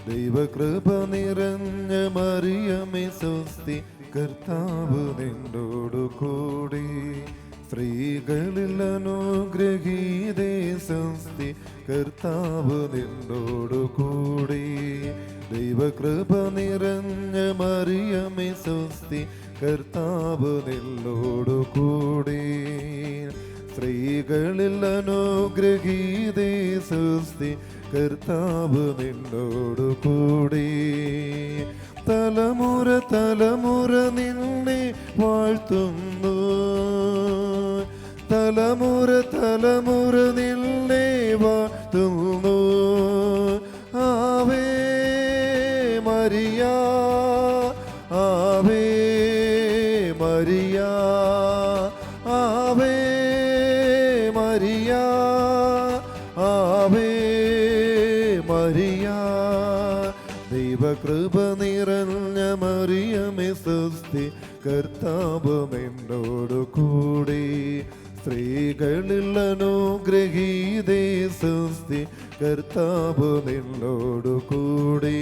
ദൈവകൃപ നിറഞ്ഞ മറിയമേ സ്വസ്തി, കർത്താവ് നിന്നോടു കൂടി. സ്ത്രീകളിൽ അനുഗ്രഹീതേ സ്വസ്തി, കർത്താവ് നിന്നോടു കൂടി. ദൈവകൃപ നിറഞ്ഞ മറിയമേ സ്വസ്തി, കർത്താവ് നിന്നോടു കൂടി. സ്ത്രീകളിൽ അനുഗ്രഹീതേ സ്വസ്തി, കർത്താവ് നിന്നോടു കൂടി. തലമുറ തലമുറ നിന്നെ വാഴ്ത്തുന്നു, തലമുറ തലമുറ നിന്നെ വാഴ്ത്തുന്നു. Ave Maria, Ave Maria, Ave Maria, Ave Maria. ദൈവകൃപ നിറഞ്ഞ മറിയമേ സ്വസ്തി, കർത്താവ് നിന്നോടു കൂടി. സ്ത്രീകളിൽ അനുഗ്രഹീതേ സ്വസ്തി, കർത്താവ് നിന്നോടു കൂടി.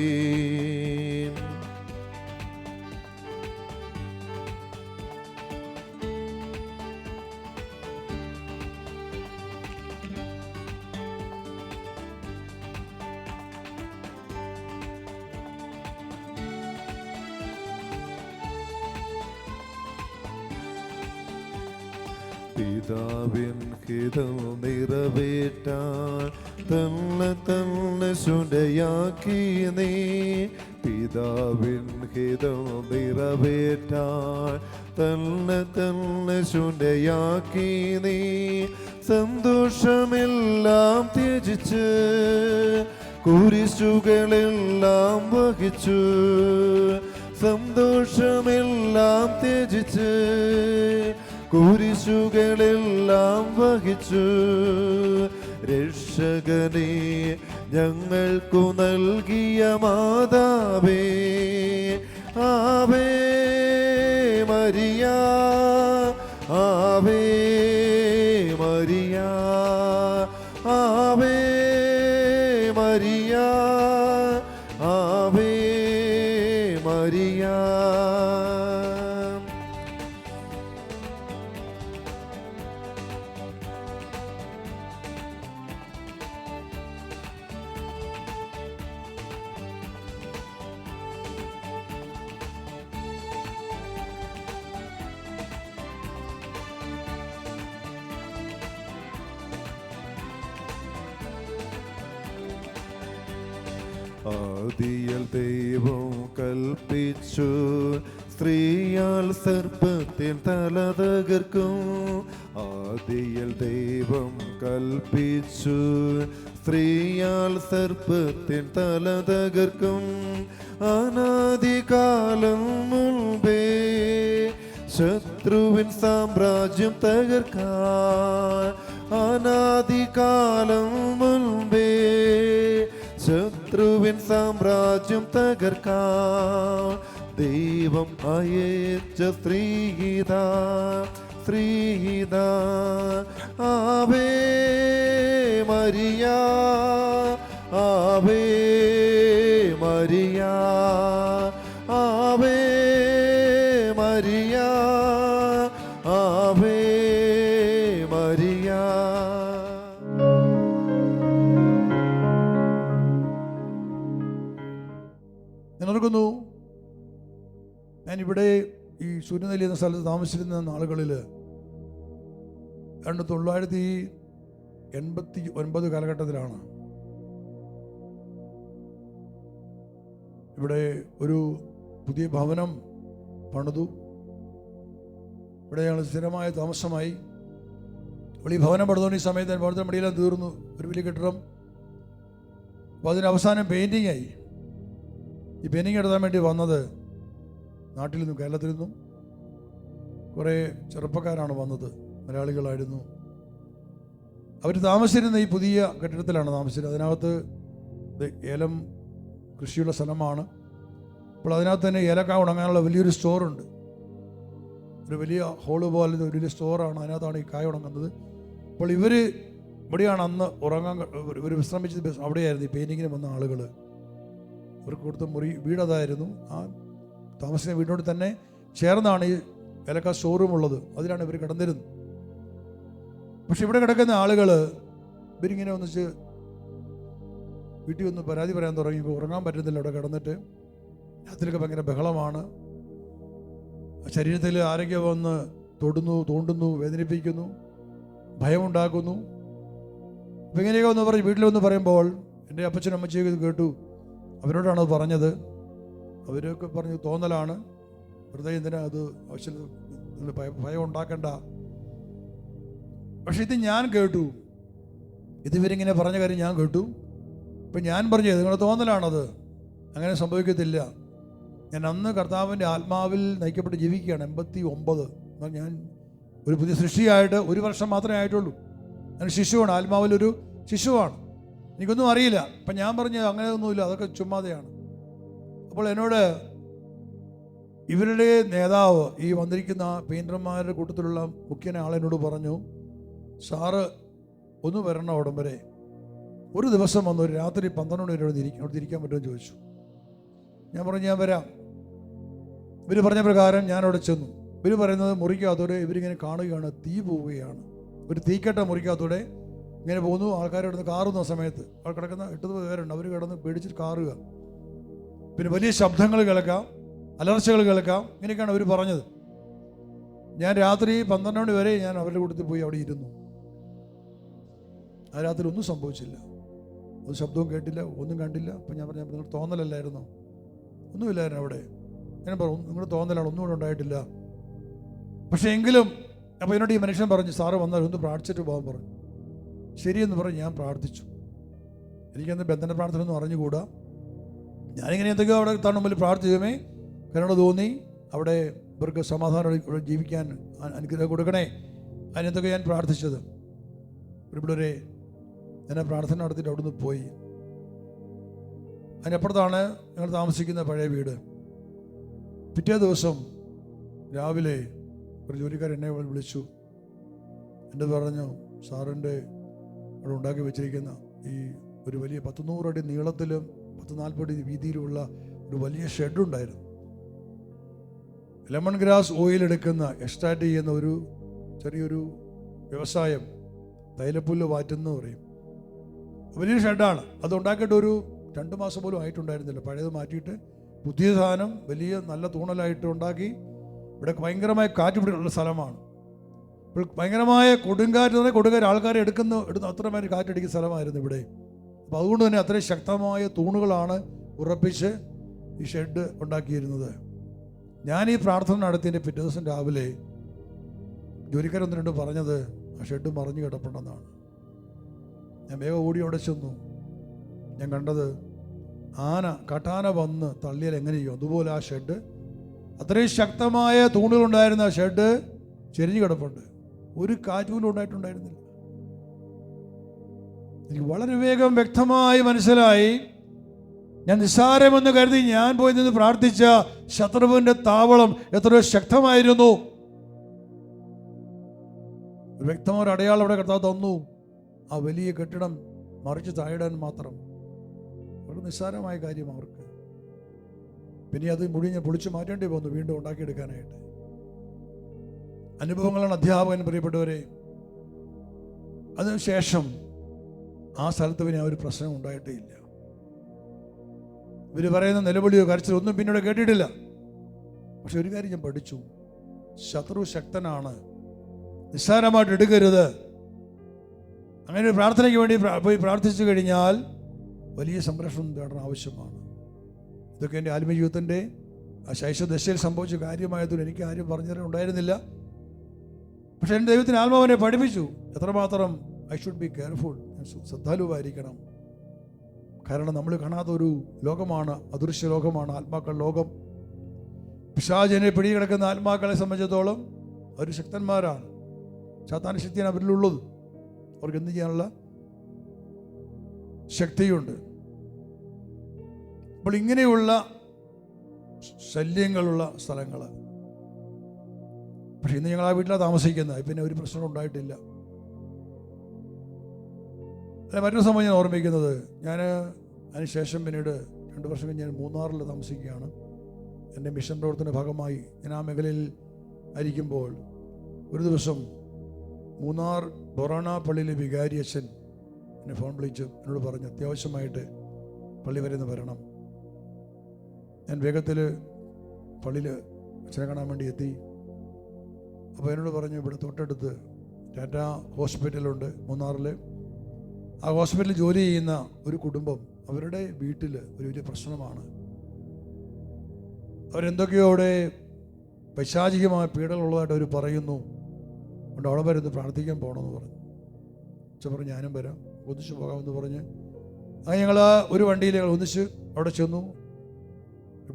പിതാവിൻ ഹിതം നിറവേറ്റാൻ തന്നെ തന്നെ ശുദ്ധയാക്കി നീ. പിതാവിൻ ഹിതം നിറവേറ്റാൻ തന്നെ തന്നെ ശുദ്ധയാക്കി നീ. സന്തോഷമെല്ലാം ത്യജിച്ച് കുരിശുകളെല്ലാം വഹിച്ചു. സന്തോഷമെല്ലാം ത്യജിച്ച് കുരിശുകളെല്ലാം വഹിച്ചു. രക്ഷകനെ ഞങ്ങൾക്കു നൽകിയ മാതാവേ, Ave Maria, Ave Maria, Ave Maria, Ave Maria. ആദിയിൽ ദൈവം കൽപ്പിച്ചു, സ്ത്രീയാൽ സർപ്പത്തിൻ തല തകർക്കും. ആദിയിൽ ദൈവം കൽപ്പിച്ചു, സ്ത്രീയാൽ സർപ്പത്തിൻ തല തകർക്കും. അനാദികാലം മുൻപേ ശത്രുവിൻ സാമ്രാജ്യം തകർക്കാൻ. അനാദികാലം മുൻപേ ശത്രുവിൻ സാമ്രാജ്യം തകർക്കാൻ ദൈവം അയച്ച സ്ത്രീഹിത, സ്ത്രീഹിത. Ave Maria, Ave Maria, Ave Maria, Ave Maria. നിലനിൽക്കുന്നു. ഞാനിവിടെ ഈ സൂര്യനെല്ലി എന്ന സ്ഥലത്ത് താമസിച്ചിരുന്ന നാളുകളിൽ 1989 കാലഘട്ടത്തിലാണ് ഇവിടെ ഒരു പുതിയ ഭവനം പണിതു. ഇവിടെ ഞങ്ങൾ സ്ഥിരമായ താമസമായി. അപ്പോൾ ഈ ഭവനം പണിതുകൊണ്ട് ഈ സമയത്ത് ഭവനത്തിന് മടിയെല്ലാം തീർന്നു. ഒരു വലിയ കെട്ടിടം. അപ്പോൾ അതിന് അവസാനം പെയിൻറ്റിങ് ആയി. ഈ പെയിൻറ്റിങ് എടുത്താൻ വേണ്ടി വന്നത് നാട്ടിൽ നിന്നും കേരളത്തിൽ നിന്നും കുറേ ചെറുപ്പക്കാരാണ് വന്നത്, മലയാളികളായിരുന്നു. അവർ താമസിച്ചിരുന്ന ഈ പുതിയ കെട്ടിടത്തിലാണ് താമസിച്ചത്. അതിനകത്ത് ഏലം കൃഷിയുള്ള സ്ഥലമാണ്. അപ്പോൾ അതിനകത്ത് തന്നെ ഏലക്ക ഉണങ്ങാനുള്ള വലിയൊരു സ്റ്റോറുണ്ട്. ഒരു വലിയ ഹോള് പോലെ ഒരു വലിയ സ്റ്റോറാണ്. അതിനകത്താണ് ഈ കായ ഉണങ്ങുന്നത്. അപ്പോൾ ഇവർ ഇവിടെയാണ് അന്ന് ഉറങ്ങാൻ, ഇവർ വിശ്രമിച്ചത് അവിടെയായിരുന്നു. ഈ പെയിൻറ്റിങ്ങിന് വന്ന ആളുകൾ അവർക്ക് കൊടുത്ത വീടതായിരുന്നു. ആ താമസിക്കുന്ന വീടിനോട് തന്നെ ചേർന്നാണ് ഈ ഏലക്ക ഷോറൂം ഉള്ളത്. അതിലാണ് ഇവർ കിടന്നിരുന്നത്. പക്ഷെ ഇവിടെ കിടക്കുന്ന ആളുകൾ ഇവരിങ്ങനെ ഒന്നിച്ച് വീട്ടിൽ ഒന്ന് പരാതി പറയാൻ തുടങ്ങിയപ്പോൾ ഉറങ്ങാൻ പറ്റുന്നില്ല. അവിടെ കിടന്നിട്ട് രാത്രിയൊക്കെ ഭയങ്കര ബഹളമാണ്. ശരീരത്തിൽ ആരൊക്കെ വന്ന് തോണ്ടുന്നു, വേദനിപ്പിക്കുന്നു, ഭയമുണ്ടാക്കുന്നു. അപ്പം ഇങ്ങനെയൊക്കെ ഒന്ന് പറഞ്ഞ് വീട്ടിലൊന്ന് പറയുമ്പോൾ എൻ്റെ അപ്പച്ചനും അമ്മച്ചിയൊക്കെ ഇത് കേട്ടു. അവരോടാണ് അത് പറഞ്ഞത്. അവരൊക്കെ പറഞ്ഞു തോന്നലാണ്, വെറുതെ എന്തിനാ അത് ആവശ്യം, ഭയം ഉണ്ടാക്കണ്ട. പക്ഷെ ഇത് ഞാൻ കേട്ടു, ഇതിവരിങ്ങനെ പറഞ്ഞ കാര്യം ഞാൻ കേട്ടു. ഇപ്പം ഞാൻ പറഞ്ഞത് നിങ്ങളുടെ തോന്നലാണത്, അങ്ങനെ സംഭവിക്കത്തില്ല. ഞാൻ അന്ന് കർത്താവിൻ്റെ ആത്മാവിൽ നയിക്കപ്പെട്ട് ജീവിക്കുകയാണ്. 89. ഞാൻ ഒരു പുതിയ സൃഷ്ടിയായിട്ട് 1 വർഷം മാത്രമേ ആയിട്ടുള്ളൂ. ഞാൻ ശിശുവാണ്, ആത്മാവിലൊരു ശിശുവാണ്. എനിക്കൊന്നും അറിയില്ല. അപ്പം ഞാൻ പറഞ്ഞു അങ്ങനെയൊന്നുമില്ല, അതൊക്കെ ചുമ്മാതെയാണ്. അപ്പോൾ എന്നോട് ഇവരുടെ നേതാവ്, ഈ വന്നിരിക്കുന്ന പെയിൻറ്റർമാരുടെ കൂട്ടത്തിലുള്ള മുഖ്യനെ ആളെന്നോട് പറഞ്ഞു, സാറ് ഒന്ന് വരണം അവിടം വരെ. ഒരു ദിവസം വന്ന് ഒരു രാത്രി 12 മണി വരെ അവിടെ ഇരിക്കാൻ പറ്റുമെന്ന് ചോദിച്ചു. ഞാൻ പറഞ്ഞു ഞാൻ വരാം. ഇവർ പറഞ്ഞ പ്രകാരം ഞാൻ അവിടെ ചെന്നു. ഇവർ പറയുന്നത് മുറിക്കകത്തൂടെ ഇവരിങ്ങനെ കാണുകയാണ്, തീ പോവുകയാണ്. ഒരു തീക്കട്ട മുറിക്കകത്തൂടെ ഇങ്ങനെ പോകുന്നു. ആൾക്കാർ കിടന്ന് കാറുന്ന സമയത്ത് അവിടെ കിടക്കുന്ന 8 പേരുണ്ട്. അവർ കിടന്ന് പേടിച്ചിട്ട് കാറുക. പിന്നെ വലിയ ശബ്ദങ്ങൾ കേൾക്കാം, അലർച്ചകൾ കേൾക്കാം. ഇങ്ങനെയൊക്കെയാണ് അവർ പറഞ്ഞത്. ഞാൻ രാത്രി 12 മണി വരെ ഞാൻ അവരുടെ കൂട്ടത്തിൽ പോയി അവിടെ ഇരുന്നു. ആ രാത്രി ഒന്നും സംഭവിച്ചില്ല, ഒരു ശബ്ദവും കേട്ടില്ല, ഒന്നും കണ്ടില്ല. അപ്പം ഞാൻ പറഞ്ഞു നിങ്ങൾ തോന്നലല്ലായിരുന്നോ? ഒന്നുമില്ലായിരുന്നു അവിടെ. ഞാൻ പറഞ്ഞു നിങ്ങൾ തോന്നലാണ്, ഒന്നും കൂടെ ഉണ്ടായിട്ടില്ല. പക്ഷേ എങ്കിലും അപ്പോൾ എന്നോട് ഈ മനുഷ്യൻ പറഞ്ഞു, സാറ് വന്നാൽ ഒന്ന് പ്രാർത്ഥിച്ചിട്ട് പോകാൻ പറഞ്ഞു. ശരിയെന്ന് പറഞ്ഞ് ഞാൻ പ്രാർത്ഥിച്ചു. എനിക്കന്ന് ബന്ധന പ്രാർത്ഥന ഒന്നും അറിഞ്ഞുകൂടാ. ഞാനിങ്ങനെ എന്തൊക്കെയോ അവിടെ താൻ മുമ്പിൽ പ്രാർത്ഥിച്ചുമേ എന്നോട് തോന്നി, അവിടെ ഇവർക്ക് സമാധാനം ജീവിക്കാൻ അനുഗ്രഹം കൊടുക്കണേ. അതിനെന്തൊക്കെ ഞാൻ പ്രാർത്ഥിച്ചത്. ഇവിടെ ഞാൻ പ്രാർത്ഥന നടത്തിയിട്ട് അവിടുന്ന് പോയി. അതിനപ്പുറത്താണ് ഞങ്ങൾ താമസിക്കുന്ന പഴയ വീട്. പിറ്റേ ദിവസം രാവിലെ ഒരു ജോലിക്കാരൻ എന്നെ വിളിച്ചു. എൻ്റെ പറഞ്ഞു, സാറിൻ്റെ അവിടെ ഉണ്ടാക്കി വെച്ചിരിക്കുന്ന ഈ ഒരു വലിയ 100 അടി നീളത്തിലും 140 അടി വീതിയിലുമുള്ള ഒരു വലിയ ഷെഡുണ്ടായിരുന്നു. ലെമൺ ഗ്രാസ് ഓയിൽ എടുക്കുന്ന, എക്സ്ട്രാക്ട് ചെയ്യുന്ന ഒരു ചെറിയൊരു വ്യവസായം, തൈലപ്പുല്ല് വാറ്റുന്ന പറയും. വലിയ ഷെഡാണ്. അത് ഉണ്ടാക്കിയിട്ട് ഒരു 2 മാസം പോലും ആയിട്ടുണ്ടായിരുന്നില്ല. പഴയത് മാറ്റിയിട്ട് പുതിയ സാധനം വലിയ നല്ല തൂണലായിട്ട് ഉണ്ടാക്കി. ഇവിടെ ഭയങ്കരമായ കാറ്റ് പിടിക്കുന്ന സ്ഥലമാണ്. ഇപ്പോൾ ഭയങ്കരമായ കൊടുങ്കാറ്റ് ആൾക്കാരെ എടുക്കുന്ന അത്രമാതിരി കാറ്റടിക്കുന്ന സ്ഥലമായിരുന്നു ഇവിടെ. അപ്പോൾ അതുകൊണ്ട് തന്നെ അത്രയും ശക്തമായ തൂണുകളാണ് ഉറപ്പിച്ച് ഈ ഷെഡ് ഉണ്ടാക്കിയിരുന്നത്. ഞാൻ ഈ പ്രാർത്ഥന നടത്തിയതിൻ്റെ പിറ്റേ ദിവസം രാവിലെ ജോലിക്കാരൊന്ന് രണ്ട് പറഞ്ഞത് ആ ഷെഡ് മറിഞ്ഞു കിടപ്പുണ്ടെന്നാണ്. ഞാൻ വേഗം ഓടി അവിടെ ചെന്നു. ഞാൻ കണ്ടത് കാട്ടാന വന്ന് തള്ളിയാൽ എങ്ങനെ ചെയ്യും അതുപോലെ ആ ഷെഡ്, അത്രയും ശക്തമായ തൂണുകളുണ്ടായിരുന്ന ആ ഷെഡ് ചെരിഞ്ഞു കിടപ്പുണ്ട്. ഒരു കാറ്റുപോലും ഉണ്ടായിട്ടുണ്ടായിരുന്നില്ല. എനിക്ക് വളരെ വേഗം വ്യക്തമായി മനസ്സിലായി, ഞാൻ നിസ്സാരമെന്ന് കരുതി ഞാൻ പോയി നിന്ന് പ്രാർത്ഥിച്ച ശത്രുവിന്റെ താവളം എത്രയോ ശക്തമായിരുന്നു. വ്യക്തമായ അടയാളം അവിടെ കർത്താവ് തന്നു. ആ വലിയ കെട്ടിടം മറിച്ച് താഴിടാൻ മാത്രം. വളരെ നിസ്സാരമായ കാര്യം അവർക്ക്. പിന്നെ അത് മുഴുവൻ പൊളിച്ചു മാറ്റേണ്ടി വന്നു വീണ്ടും ഉണ്ടാക്കിയെടുക്കാനായിട്ട്. അനുഭവങ്ങളാണ് അധ്യാപകൻ, പ്രിയപ്പെട്ടവരെ. അതിനുശേഷം ആ സ്ഥലത്ത് പിന്നെ ആ ഒരു പ്രശ്നം ഉണ്ടായിട്ടേ ഇല്ല. ഇവർ പറയുന്ന നിലവിളിയോ കരച്ചിലോ ഒന്നും പിന്നീട് കേട്ടിട്ടില്ല. പക്ഷെ ഒരു കാര്യം ഞാൻ പഠിച്ചു, ശത്രു ശക്തനാണ്, നിസ്സാരമായിട്ട് എടുക്കരുത്. അങ്ങനെ ഒരു പ്രാർത്ഥനയ്ക്ക് വേണ്ടി പോയി പ്രാർത്ഥിച്ചു കഴിഞ്ഞാൽ വലിയ സംരക്ഷണം തേടാൻ ആവശ്യമാണ്. ഇതൊക്കെ എൻ്റെ ആത്മജീവിതത്തിൻ്റെ ആ ശൈശവദശയിൽ സംഭവിച്ച കാര്യമായതുകൊണ്ട് എനിക്ക് ആരും പറഞ്ഞു തരാൻ ഉണ്ടായിരുന്നില്ല. പക്ഷെ എൻ്റെ ദൈവത്തിന് ആത്മാവിനെ പഠിപ്പിച്ചു എത്രമാത്രം ഐ ഷുഡ് ബി കെയർഫുൾ, ശ്രദ്ധാലുവായിരിക്കണം. കാരണം നമ്മൾ കാണാത്ത ഒരു ലോകമാണ്, അദൃശ്യ ലോകമാണ് ആത്മാക്കൾ ലോകം. പിശാചിനെ പിടികിടക്കുന്ന ആത്മാക്കളെ സംബന്ധിച്ചിടത്തോളം അവർ ശക്തന്മാരാണ്. സാത്താന ശക്തിയാണ് അവരിലുള്ളത്. അവർക്ക് എന്ത് ചെയ്യാനുള്ള ശക്തിയുണ്ട്. അപ്പോൾ ഇങ്ങനെയുള്ള ശല്യങ്ങളുള്ള സ്ഥലങ്ങൾ. പക്ഷെ ഇന്ന് ഞങ്ങൾ ആ വീട്ടിലാണ് താമസിക്കുന്നത്. പിന്നെ ഒരു പ്രശ്നം ഉണ്ടായിട്ടില്ല. മറ്റൊരു സംഭവം ഞാൻ ഓർമ്മിക്കുന്നത്, ഞാൻ അതിനുശേഷം പിന്നീട് 2 വർഷം കഴിഞ്ഞ് ഞാൻ മൂന്നാറിൽ താമസിക്കുകയാണ്. എൻ്റെ മിഷൻ പ്രവർത്തന ഭാഗമായി ഞാൻ ആ മേഖലയിൽ ആയിരിക്കുമ്പോൾ ഒരു ദിവസം മൂന്നാർ ബൊറാണ പള്ളിയിലെ വികാരി അച്ഛൻ എന്നെ ഫോൺ വിളിച്ചു എന്നോട് പറഞ്ഞു, അത്യാവശ്യമായിട്ട് പള്ളി വരെ ഒന്ന് വരണം. ഞാൻ വേഗത്തിൽ പള്ളിയിൽ അച്ഛനെ കാണാൻ വേണ്ടി എത്തി. അപ്പോൾ എന്നോട് പറഞ്ഞു, ഇവിടെ തൊട്ടടുത്ത് ടാറ്റ ഹോസ്പിറ്റലുണ്ട് മൂന്നാറിൽ. ആ ഹോസ്പിറ്റലിൽ ജോലി ചെയ്യുന്ന ഒരു കുടുംബം, അവരുടെ വീട്ടിൽ ഒരു വലിയ പ്രശ്നമാണ്. അവരെന്തൊക്കെയോ അവിടെ പൈശാചികമായ പീഡകളുള്ളതായിട്ട് അവർ പറയുന്നു. അതുകൊണ്ട് അവിടെ വരുന്ന് പ്രാർത്ഥിക്കാൻ പോകണമെന്ന് പറഞ്ഞു. അച്ഛൻ പറഞ്ഞു, ഞാനും വരാം, ഒന്നിച്ച് പോകാമെന്ന് പറഞ്ഞ് അങ്ങനെ ഞങ്ങൾ ഒരു വണ്ടിയിൽ ഞങ്ങൾ ഒന്നിച്ച് അവിടെ ചെന്നു.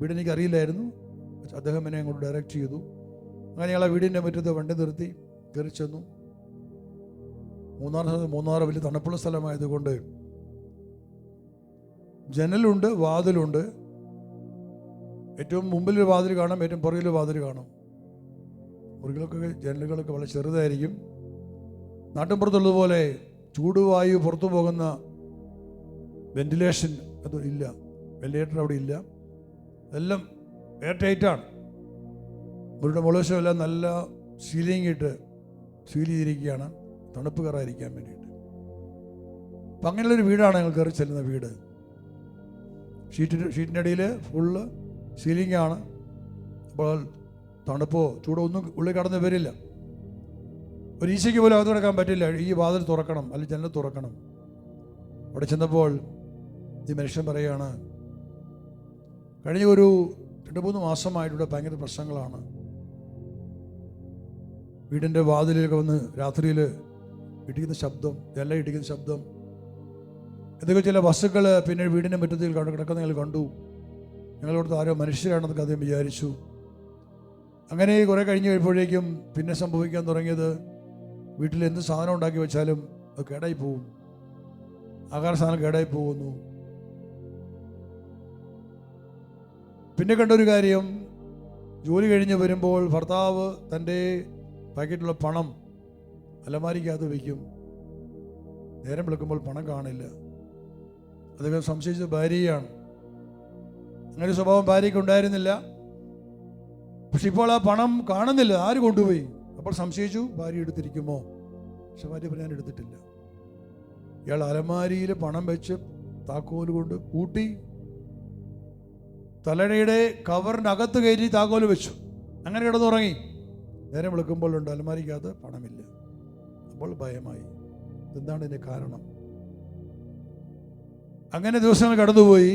വീട് എനിക്ക് അറിയില്ലായിരുന്നു. അദ്ദേഹം എന്നെ അങ്ങോട്ട് ഡയറക്റ്റ് ചെയ്തു. അങ്ങനെ ഞങ്ങൾ ആ വീടിൻ്റെ മുറ്റത്ത് വണ്ടി നിർത്തി കയറി ചെന്നു. മൂന്നാർ വലിയ തണുപ്പുള്ള സ്ഥലമായതുകൊണ്ട് ജനലുണ്ട്, വാതിലുണ്ട്. ഏറ്റവും മുമ്പിലൊരു വാതിൽ കാണാം, ഏറ്റവും പുറകിലൊരു വാതിൽ കാണാം. മുറികളൊക്കെ ജനലുകളൊക്കെ വളരെ ചെറുതായിരിക്കും. നാട്ടിൻപുറത്തുള്ളതുപോലെ ചൂടുവായു പുറത്തു പോകുന്ന വെന്റിലേഷൻ അത് ഇല്ല, വെന്റിലേറ്റർ അവിടെ ഇല്ല. എല്ലാം എയർ ടൈറ്റാണ്. മുറിയുടെ മുളവശമെല്ലാം നല്ല സീലിംഗ് ഇട്ട് സീൽ ചെയ്തിരിക്കുകയാണ്, തണുപ്പ് കയറാതിരിക്കാൻ വേണ്ടിയിട്ട്. അപ്പം അങ്ങനെയുള്ളൊരു വീടാണ് ഞങ്ങൾ കയറി ചെല്ലുന്ന വീട്. ഷീറ്റിൻ്റെ അടിയിൽ ഫുള്ള് സീലിംഗ് ആണ്. അപ്പോൾ തണുപ്പോ ചൂടോ ഒന്നും ഉള്ളിൽ കടന്ന് വരില്ല. ഒരു ഈശയ്ക്ക് പോലും അകത്ത് കിടക്കാൻ പറ്റില്ല. ഈ വാതിൽ തുറക്കണം, അല്ലെങ്കിൽ ജനൽ തുറക്കണം. അവിടെ ചെന്നപ്പോൾ ഈ മനുഷ്യൻ പറയുകയാണ്, കഴിഞ്ഞ ഒരു 2-3 മാസമായിട്ടിവിടെ ഭയങ്കര പ്രശ്നങ്ങളാണ്. വീടിൻ്റെ വാതിലൊക്കെ വന്ന് രാത്രിയിൽ ഇടിക്കുന്ന ശബ്ദം, ജനൽ ഇടിക്കുന്ന ശബ്ദം, എന്തൊക്കെ ചില വസ്തുക്കൾ പിന്നെ വീടിൻ്റെ മുറ്റത്തിൽ കിടക്കുന്ന ഞങ്ങൾ കണ്ടു. ഞങ്ങളോടത്ത് ആരോ മനുഷ്യരാണെന്നൊക്കെ അദ്ദേഹം വിചാരിച്ചു. അങ്ങനെ കുറേ കഴിഞ്ഞ് കഴിയുമ്പോഴേക്കും പിന്നെ സംഭവിക്കാൻ തുടങ്ങിയത്, വീട്ടിൽ എന്ത് സാധനം ഉണ്ടാക്കി വെച്ചാലും അത് കേടായി പോകും. ആഹാര സാധനം കേടായി പോകുന്നു. പിന്നെ കണ്ടൊരു കാര്യം, ജോലി കഴിഞ്ഞ് വരുമ്പോൾ ഭർത്താവ് തൻ്റെ പാക്കറ്റിലുള്ള പണം അലമാരിക്കകത്ത് വയ്ക്കും. നേരം വിളിക്കുമ്പോൾ പണം കാണില്ല. അദ്ദേഹം സംശയിച്ചത് ഭാര്യയാണ്. അങ്ങനെ സ്വഭാവം ഭാര്യയ്ക്ക് ഉണ്ടായിരുന്നില്ല. പക്ഷെ ഇപ്പോൾ ആ പണം കാണുന്നില്ല, ആര് കൊണ്ടുപോയി? അപ്പോൾ സംശയിച്ചു, ഭാര്യ എടുത്തിരിക്കുമോ? പക്ഷെ ഭാര്യ ഞാൻ എടുത്തിട്ടില്ല. ഇയാൾ അലമാരിയിൽ പണം വെച്ച് താക്കോല് കൊണ്ട് പൂട്ടി, തലയുടെ കവറിൻ്റെ അകത്ത് കയറ്റി താക്കോല് വെച്ചു. അങ്ങനെ കിടന്നുറങ്ങി. നേരം വിളിക്കുമ്പോഴുണ്ട് അലമാരിക്കകത്ത് പണമില്ല. അപ്പോൾ ഭയമായി. എന്താണ് ഇതിൻ്റെ കാരണം? അങ്ങനെ ദിവസങ്ങൾ കടന്നുപോയി.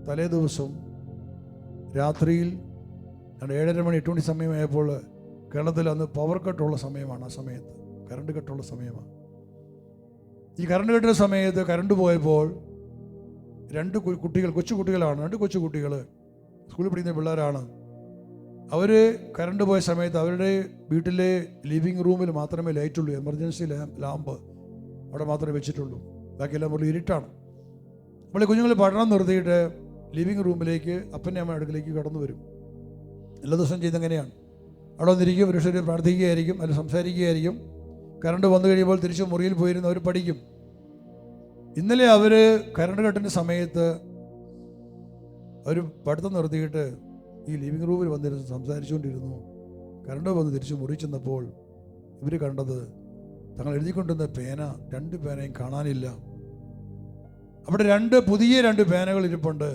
തലേ ദിവസം രാത്രിയിൽ 7:30 മണി 8 മണി സമയമായപ്പോൾ, കേരളത്തിൽ അന്ന് പവർ കട്ടുള്ള സമയമാണ്. ആ സമയത്ത് കറണ്ട് കട്ടുള്ള സമയമാണ്. ഈ കറണ്ട് കെട്ടുന്ന സമയത്ത് കറണ്ട് പോയപ്പോൾ 2 കുട്ടികൾ, കൊച്ചു കുട്ടികളാണ്, 2 കൊച്ചു കുട്ടികൾ, സ്കൂളിൽ പഠിക്കുന്ന പിള്ളേരാണ്. അവർ കറണ്ട് പോയ സമയത്ത് അവരുടെ വീട്ടിലെ ലിവിങ് റൂമിൽ മാത്രമേ ലൈറ്റുള്ളൂ. എമർജൻസി ലാമ്പ് അവിടെ മാത്രമേ വെച്ചിട്ടുള്ളൂ. ബാക്കിയെല്ലാം മുറിയിൽ ഇരുട്ടാണ്. അപ്പോൾ കുഞ്ഞുങ്ങൾ പഠനം നിർത്തിയിട്ട് ലിവിങ് റൂമിലേക്ക് അപ്പൻ്റെ അമ്മ അടുക്കിലേക്ക് കടന്നു വരും. എല്ലാ ദിവസവും ചെയ്തെങ്ങനെയാണ്, അവിടെ വന്നിരിക്കും, ഒരു പ്രാർത്ഥിക്കുകയായിരിക്കും, അല്ലെങ്കിൽ സംസാരിക്കുകയായിരിക്കും. കറണ്ട് വന്നു കഴിയുമ്പോൾ തിരിച്ച് മുറിയിൽ പോയിരുന്ന് അവർ പഠിക്കും. ഇന്നലെ അവർ കറണ്ട് കട്ടിൻ്റെ സമയത്ത് അവർ പഠിത്തം നിർത്തിയിട്ട് ഈ ലിവിങ് റൂമിൽ വന്നിരുന്ന് സംസാരിച്ചുകൊണ്ടിരുന്നു. കറണ്ട് വന്ന് തിരിച്ച് മുറി ചെന്നപ്പോൾ ഇവർ കണ്ടത് തങ്ങൾ എഴുതിക്കൊണ്ടിരുന്ന പേന, 2 പേനയും കാണാനില്ല. അവിടെ 2 പുതിയ 2 പേനകൾ ഇരിപ്പുണ്ട്,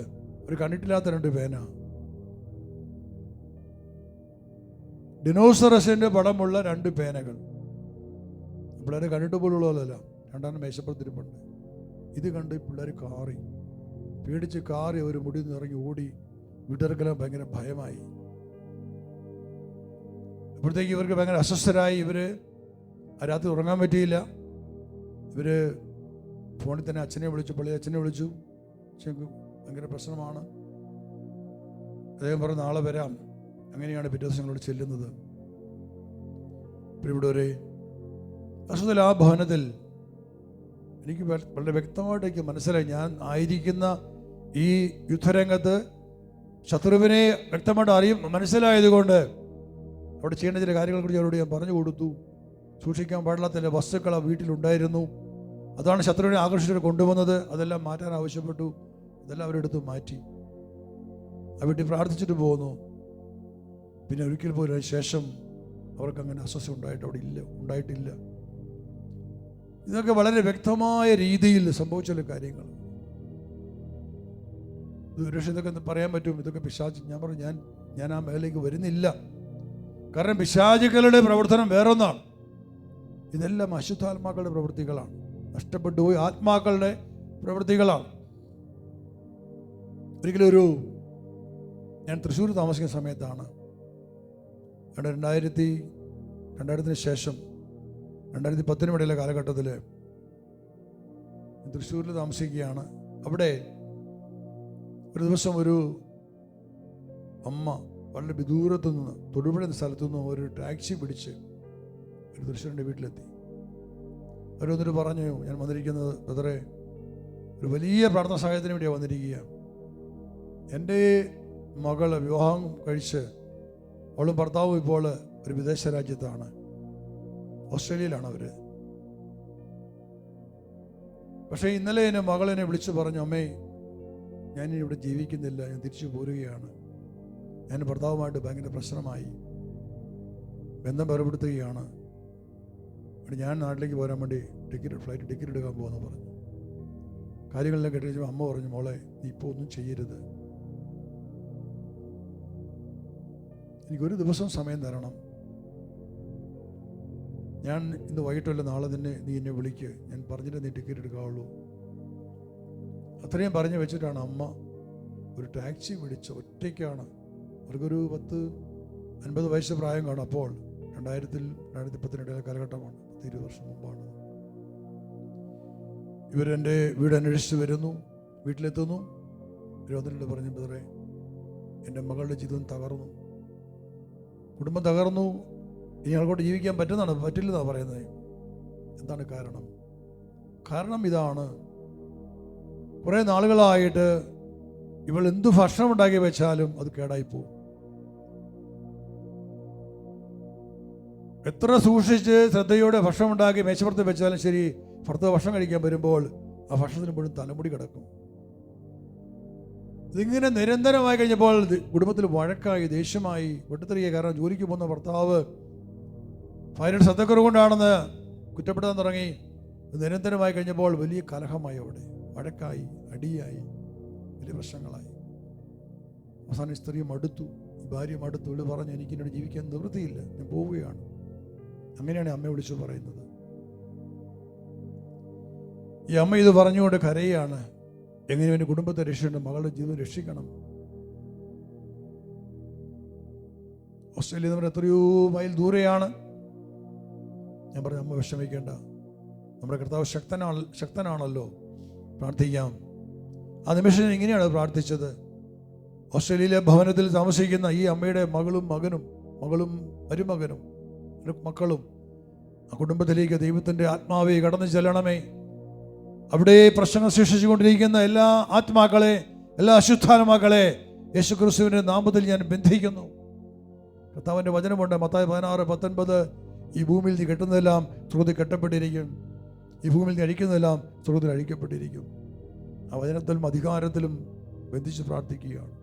ഒരു കണ്ടിട്ടില്ലാത്ത 2 പേന. ഡിനോസറസിൻ്റെ പടമുള്ള 2 പേനകൾ. പിള്ളേർ കണ്ടിട്ട് പോലുള്ളതല്ല, 2 മേശപ്പുറത്തിരിപ്പുണ്ട്. ഇത് കണ്ട് പിള്ളേർ പേടിച്ച് കാറി ഒരു മുടി നിറങ്ങി ഓടി. വീട്ടുകാർക്കെല്ലാം ഭയങ്കര ഭയമായി. അപ്പോഴത്തേക്ക് ഇവർക്ക് ഭയങ്കര അസ്വസ്ഥരായി. ഇവർ ആ രാത്രി ഉറങ്ങാൻ പറ്റിയില്ല. ഇവർ ഫോണിൽ തന്നെ അച്ഛനെ വിളിച്ചു, പള്ളി അച്ഛനെ വിളിച്ചു. അച്ഛനക്ക് ഭയങ്കര പ്രശ്നമാണ്. അദ്ദേഹം പറഞ്ഞു നാളെ വരാം. അങ്ങനെയാണ് പിറ്റേ ദിവസം ഞങ്ങളോട് ചെല്ലുന്നത്. ഇവിടെ ഒരു അസുഖത്തിൽ ആ ഭവനത്തിൽ എനിക്ക് വളരെ വ്യക്തമായിട്ട് എനിക്ക് മനസ്സിലായി, ഞാൻ ആയിരിക്കുന്ന ഈ യുദ്ധരംഗത്ത് ശത്രുവിനെ വ്യക്തമായിട്ട് മനസ്സിലായതുകൊണ്ട് അവിടെ ചെയ്യേണ്ട ചില കാര്യങ്ങളെക്കുറിച്ച് അവരോട് ഞാൻ പറഞ്ഞു കൊടുത്തു. സൂക്ഷിക്കാൻ പാടില്ലാത്ത ചില വസ്തുക്കൾ ആ വീട്ടിലുണ്ടായിരുന്നു. അതാണ് ശത്രുവിനെ ആകർഷിച്ചിട്ട് കൊണ്ടുവന്നത്. അതെല്ലാം മാറ്റാൻ ആവശ്യപ്പെട്ടു. ഇതെല്ലാം അവരെടുത്ത് മാറ്റി ആ വീട്ടിൽ പ്രാർത്ഥിച്ചിട്ട് പോകുന്നു. പിന്നെ ഒരിക്കൽ പോലും അതിന് ശേഷം അവർക്ക് അങ്ങനെ അസ്വസ്ഥ ഉണ്ടായിട്ടില്ല. ഇതൊക്കെ വളരെ വ്യക്തമായ രീതിയിൽ സംഭവിച്ച കാര്യങ്ങൾ. ഒരുപക്ഷെ ഇതൊക്കെ പറയാൻ പറ്റും, ഇതൊക്കെ പിശാച്. ഞാൻ പറഞ്ഞു ഞാൻ ആ മേഖലയിലേക്ക് വരുന്നില്ല. കാരണം പിശാചുക്കളുടെ പ്രവർത്തനം വേറൊന്നാണ്. ഇതെല്ലാം അശുദ്ധാത്മാക്കളുടെ പ്രവൃത്തികളാണ്, നഷ്ടപ്പെട്ടു പോയി ആത്മാക്കളുടെ പ്രവൃത്തികളാണ്. ഒരിക്കലും ഞാൻ തൃശ്ശൂർ താമസിക്കുന്ന സമയത്താണ്, 2000-ന് ശേഷം 2010 ഇടയിലെ കാലഘട്ടത്തിൽ തൃശ്ശൂരിൽ താമസിക്കുകയാണ്. അവിടെ ഒരു ദിവസം ഒരു അമ്മ വളരെ വിദൂരത്തു നിന്ന്, തൊടുപുഴ എന്ന സ്ഥലത്തു നിന്ന് ഒരു ടാക്സി പിടിച്ച് ഒരു തൃശ്ശൂരിൻ്റെ വീട്ടിലെത്തി. അവർ വന്നിട്ട് പറഞ്ഞു, ഞാൻ വന്നിരിക്കുന്നത് ബ്രദറെ ഒരു വലിയ പ്രാർത്ഥന സഹായത്തിന് വേണ്ടിയാണ് വന്നിരിക്കുകയാണ്. എൻ്റെ മകൾ വിവാഹം കഴിച്ച് അവളും ഭർത്താവും ഇപ്പോൾ ഒരു വിദേശ രാജ്യത്താണ്, ഓസ്ട്രേലിയയിലാണ് അവർ. പക്ഷേ ഇന്നലെ എൻ്റെ മകൾ എന്നെ വിളിച്ചു പറഞ്ഞു, അമ്മേ ഞാനിനി ഇവിടെ ജീവിക്കുന്നില്ല, ഞാൻ തിരിച്ചു പോരുകയാണ്. ഞാൻ ഭർത്താവുമായിട്ട് ഭയങ്കര പ്രശ്നമായി, ബന്ധം വേർപെടുത്തുകയാണ്. ഞാൻ നാട്ടിലേക്ക് പോരാൻ വേണ്ടി ഫ്ലൈറ്റ് ടിക്കറ്റ് എടുക്കാൻ പോകുമെന്ന് പറഞ്ഞു. കാര്യങ്ങളെല്ലാം കേട്ട് അമ്മ പറഞ്ഞു, മോളെ നീ ഇപ്പോൾ ഒന്നും ചെയ്യരുത്, എനിക്കൊരു ദിവസം സമയം തരണം. ഞാൻ ഇന്ന് വൈകിട്ടല്ല നാളെ തന്നെ നീ എന്നെ വിളിക്ക്, ഞാൻ പറഞ്ഞിട്ട് നീ ടിക്കറ്റ് എടുക്കാവുള്ളൂ. അത്രയും പറഞ്ഞു വെച്ചിട്ടാണ് അമ്മ ഒരു ടാക്സി പിടിച്ച് ഒറ്റയ്ക്കാണ്. അവർക്കൊരു 10-50 വയസ്സ് പ്രായം കാണും. അപ്പോൾ 2000-2010 കാലഘട്ടമാണ്, 20 വർഷം മുമ്പാണ്. ഇവരെൻ്റെ വീട് അന്വേഷിച്ച് വരുന്നു, വീട്ടിലെത്തുന്നു. വന്നിട്ട് പറഞ്ഞു, ബ്രദറെ എൻ്റെ മകളുടെ ജീവിതം തകർന്നു, കുടുംബം തകർന്നു, ഇനി ആൾക്കോട്ട് ജീവിക്കാൻ പറ്റില്ലെന്നാണ് പറയുന്നത്. എന്താണ് കാരണം? കാരണം ഇതാണ്, കുറേ നാളുകളായിട്ട് ഇവൾ എന്തു ഭക്ഷണം ഉണ്ടാക്കി വെച്ചാലും അത് കേടായിപ്പോവും. എത്ര സൂക്ഷിച്ച് ശ്രദ്ധയോടെ ഭക്ഷണം ഉണ്ടാക്കി മേശപ്പുറത്ത് വെച്ചാലും ശരി, ഭർത്താവ് ഭക്ഷണം കഴിക്കാൻ വരുമ്പോൾ ആ ഭക്ഷണത്തിന് മുഴുവൻ തലമുടി കിടക്കും. ഇതിങ്ങനെ നിരന്തരമായി കഴിഞ്ഞപ്പോൾ കുടുംബത്തിൽ വഴക്കായി, ദേഷ്യമായി, വെട്ടിത്തെറിയ. കാരണം ജോലിക്ക് പോകുന്ന ഭർത്താവ് ഭാര്യയുടെ ശ്രദ്ധക്കുറവ് കൊണ്ടാണെന്ന് കുറ്റപ്പെടുത്താൻ തുടങ്ങി. നിരന്തരമായി കഴിഞ്ഞപ്പോൾ വലിയ കലഹമായി, അവിടെ വഴക്കായി, അടിയായി, വലിയ പ്രശ്നങ്ങളായി. അവസാനം സ്ത്രീ മടുത്തു, ഭാര്യ മടുത്തു. ഇവിടെ പറഞ്ഞു, എനിക്കിന്നോട് ജീവിക്കാൻ നിവൃത്തിയില്ല, ഞാൻ പോവുകയാണ്. അങ്ങനെയാണ് അമ്മയെ വിളിച്ചു പറയുന്നത്. ഈ അമ്മ ഇത് പറഞ്ഞുകൊണ്ട് കരയാണ്, എങ്ങനെ എൻ്റെ കുടുംബത്തെ രക്ഷിക്കണം, മകളുടെ ജീവിതം രക്ഷിക്കണം. ഓസ്ട്രേലിയ നമ്മൾ എത്രയോ മൈൽ ദൂരെയാണ്. ഞാൻ പറഞ്ഞു, അമ്മ വിഷമിക്കേണ്ട, നമ്മുടെ കർത്താവ് ശക്തനാണല്ലോ, പ്രാർത്ഥിക്കാം. ആ നിമിഷം ഇങ്ങനെയാണ് പ്രാർത്ഥിച്ചത്. ഓസ്ട്രേലിയയിലെ ഭവനത്തിൽ താമസിക്കുന്ന ഈ അമ്മയുടെ മകളും മരുമകനും മക്കളും ആ കുടുംബത്തിലേക്ക് ദൈവത്തിൻ്റെ ആത്മാവെ കടന്നു ചെല്ലണമേ. അവിടെ പ്രശ്നങ്ങൾ സൃഷ്ടിച്ചുകൊണ്ടിരിക്കുന്ന എല്ലാ ആത്മാക്കളെ, എല്ലാ അശുദ്ധാത്മാക്കളെ യേശുക്രിസ്തുവിൻ്റെ നാമത്തിൽ ഞാൻ ബന്ധിക്കുന്നു. കർത്താവിൻ്റെ വചനമുണ്ട്, മത്തായി 16:19, ഈ ഭൂമിയിൽ നീ കെട്ടുന്നതെല്ലാം സ്വർഗ്ഗത്തിൽ കെട്ടപ്പെട്ടിരിക്കും, ഈ ഭൂമിയിൽ നീ അഴിക്കുന്നതെല്ലാം സ്വർഗ്ഗത്തിൽ അഴിക്കപ്പെട്ടിരിക്കും. ആ വചനത്തിലും അധികാരത്തിലും ബന്ധിച്ച് പ്രാർത്ഥിക്കുകയാണ്.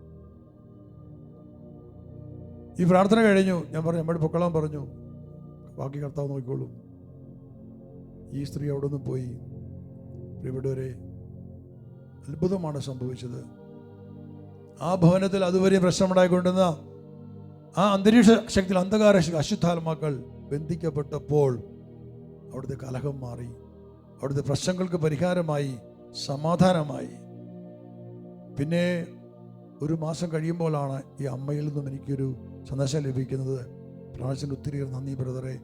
ഈ പ്രാർത്ഥന കഴിഞ്ഞു. ഞാൻ പറഞ്ഞു, നമ്മുടെ പൊക്കളാൻ പറഞ്ഞു, ബാക്കി കർത്താവ് നോക്കിക്കോളൂ. ഈ സ്ത്രീ അവിടെ നിന്ന് പോയി. പ്രിയപ്പെട്ടവരെ, അത്ഭുതമാണ് സംഭവിച്ചത്. ആ ഭവനത്തിൽ അതുവരെ പ്രശ്നമുണ്ടായിക്കൊണ്ടിരുന്ന ആ അന്തരീക്ഷ ശക്തിയിൽ അന്ധകാര അശുദ്ധാത്മാക്കൾ ബന്ധിക്കപ്പെട്ടപ്പോൾ അവിടുത്തെ കലഹം മാറി, അവിടുത്തെ പ്രശ്നങ്ങൾക്ക് പരിഹാരമായി, സമാധാനമായി. പിന്നെ ഒരു മാസം കഴിയുമ്പോഴാണ് ഈ അമ്മയിൽ നിന്നും എനിക്കൊരു സന്ദേശം ലഭിക്കുന്നത്. പ്രാർത്ഥന ഒത്തിരി നന്ദി ബ്രദറെ,